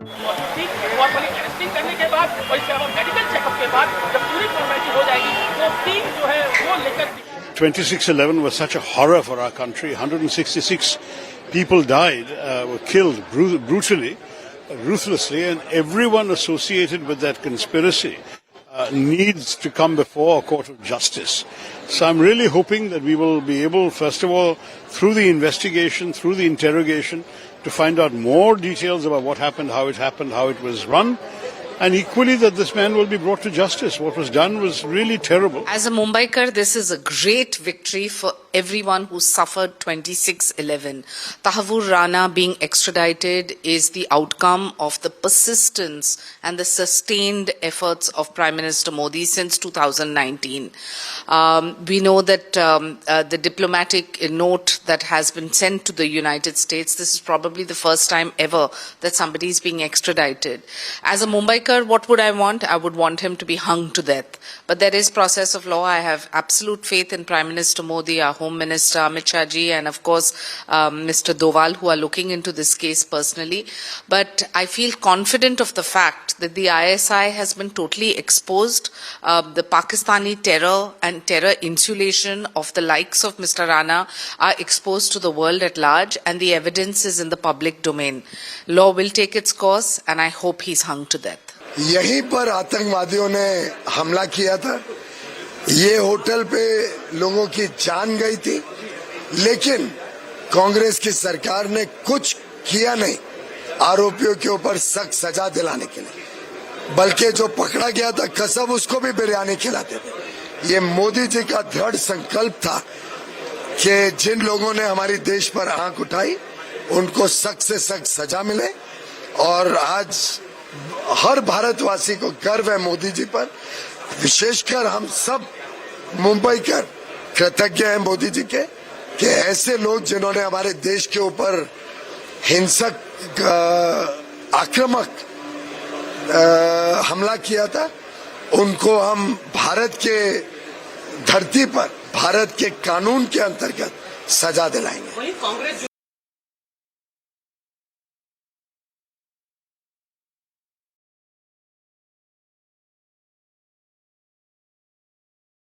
और टेस्टिंग करने के बाद और इसके अलावा मेडिकल चेकअप के बाद जब पूरी फॉर्मेलिटी हो जाएगी तो टीम जो है वो लेकर 26/11 was such a horror for our country. 166 people died, were killed brutally, ruthlessly, and everyone associated with that conspiracy needs to come before a court of justice. So I'm really hoping that we will be able, first of all, through the investigation, through the interrogation, to find out more details about what happened, how it was run, and equally that this man will be brought to justice. What was done was really terrible. As a Mumbaikar, this is a great victory for everyone who suffered 26/11. Tahavur Rana being extradited is the outcome of the persistence and the sustained efforts of Prime Minister Modi since 2019. We know that the diplomatic note that has been sent to the United States, this is probably the first time ever that somebody is being extradited. As a Mumbaikar, what would I want? I would want him to be hung to death. But there is process of law. I have absolute faith in Prime Minister Modi, our Home Minister Amit Shah ji, and of course Mr. Doval, who are looking into this case personally. But I feel confident of the fact that the ISI has been totally exposed. The Pakistani terror and terror insulation of the likes of Mr. Rana are exposed to the world at large, and the evidence is in the public domain. Law will take its course, and I hope he's hung to death. यहीं पर आतंकवादियों ने हमला किया था। ये hotel पे लोगों की जान गई थी, लेकिन कांग्रेस की सरकार ने कुछ किया नहीं आरोपियों के ऊपर सख्त सजा दिलाने के लिए, बल्कि जो पकड़ा गया था कसम उसको भी बिरयानी खिलाते थे। ये मोदी जी का दृढ़ संकल्प था कि जिन लोगों ने हमारी देश पर आंख उठाई उनको सख्त से सख्त सजा मिले, और आज हर भारतवासी को गर्व है मोदी जी पर। विशेषकर हम सब मुंबईकर कृतज्ञ हैं मोदी जी के कि ऐसे लोग जिन्होंने हमारे देश के ऊपर हिंसक आक्रामक हमला किया था, उनको हम भारत के धरती पर भारत के कानून के अंतर्गत सजा दिलाएंगे।